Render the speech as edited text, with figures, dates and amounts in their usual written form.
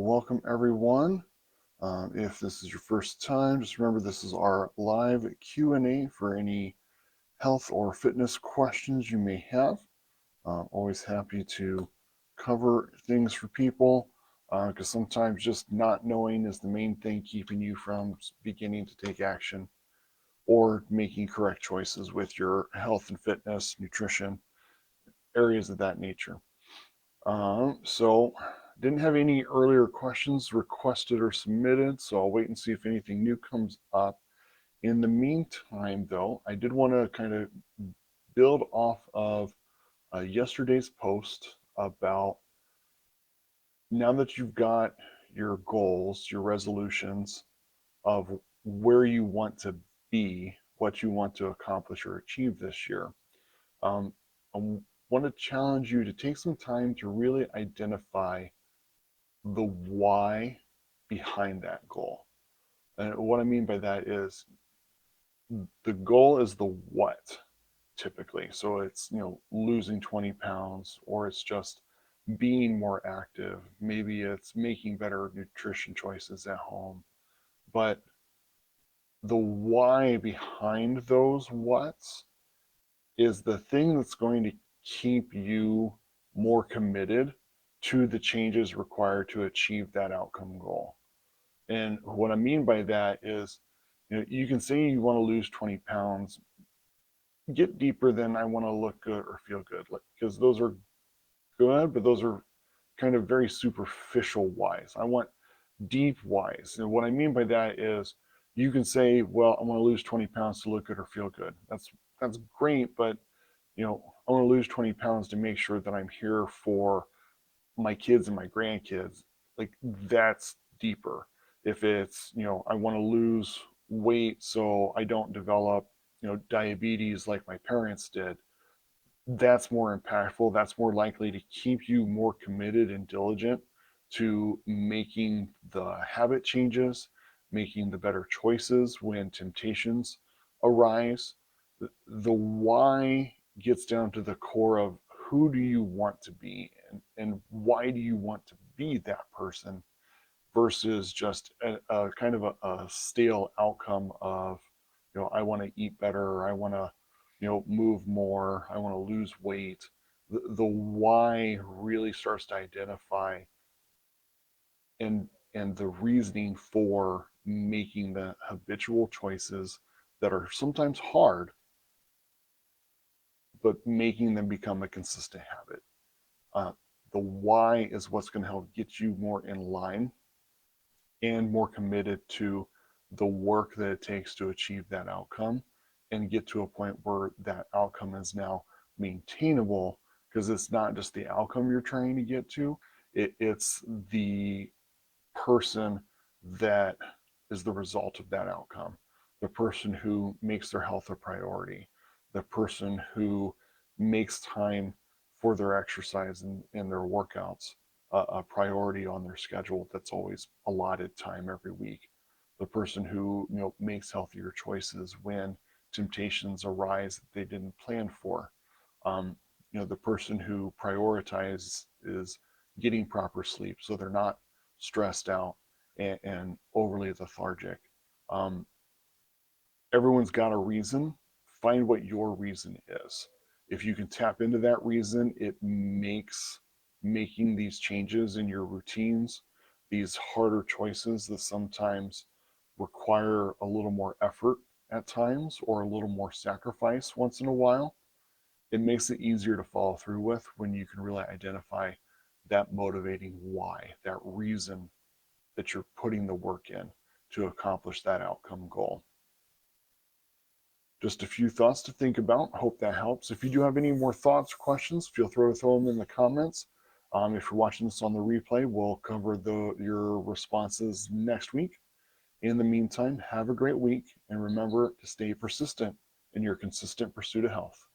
Welcome everyone. If this is your first time, just remember this is our live Q&A for any health or fitness questions you may have. Always happy to cover things for people because sometimes just not knowing is the main thing keeping you from beginning to take action or making correct choices with your health and fitness, nutrition, areas of that nature. So didn't have any earlier questions requested or submitted, so I'll wait and see if anything new comes up. In the meantime, though, I did want to kind of build off of yesterday's post about now that you've got your goals, your resolutions of where you want to be, what you want to accomplish or achieve this year. Um, I want to challenge you to take some time to really identify the why behind that goal. And what I mean by that is the goal is the what typically. So it's, losing 20 pounds, or it's just being more active. Maybe it's making better nutrition choices at home. But the why behind those what's is the thing that's going to keep you more committed to the changes required to achieve that outcome goal. And what I mean by that is, you can say you want to lose 20 pounds, get deeper than I want to look good or feel good, because those are good, but those are kind of very superficial whys. I want deep whys. And what I mean by that is you can say, well, I want to lose 20 pounds to look good or feel good. That's great, but I want to lose 20 pounds to make sure that I'm here for my kids and my grandkids. Like, that's deeper. If it's, I want to lose weight so I don't develop, diabetes like my parents did, that's more impactful. That's more likely to keep you more committed and diligent to making the habit changes, making the better choices when temptations arise. The why gets down to the core of who do you want to be, and why do you want to be that person versus just a kind of a stale outcome of, I want to eat better, I want to, move more, I want to lose weight. The why really starts to identify and the reasoning for making the habitual choices that are sometimes hard, but making them become a consistent habit. Uh, the why is what's going to help get you more in line and more committed to the work that it takes to achieve that outcome and get to a point where that outcome is now maintainable, because it's not just the outcome you're trying to get to, it's the person that is the result of that outcome, the person who makes their health a priority, the person who makes time for their exercise and their workouts a priority on their schedule that's always allotted time every week, the person who makes healthier choices when temptations arise that they didn't plan for, um, the person who prioritizes is getting proper sleep so they're not stressed out and overly lethargic. Um, Everyone's got a reason. Find what your reason is. If you can tap into that reason, it makes making these changes in your routines, these harder choices that sometimes require a little more effort at times or a little more sacrifice once in a while, it makes it easier to follow through with when you can really identify that motivating why, that reason that you're putting the work in to accomplish that outcome goal. Just a few thoughts to think about. Hope that helps. If you do have any more thoughts or questions, feel free to throw them in the comments. If you're watching this on the replay, we'll cover your responses next week. In the meantime, have a great week, and remember to stay persistent in your consistent pursuit of health.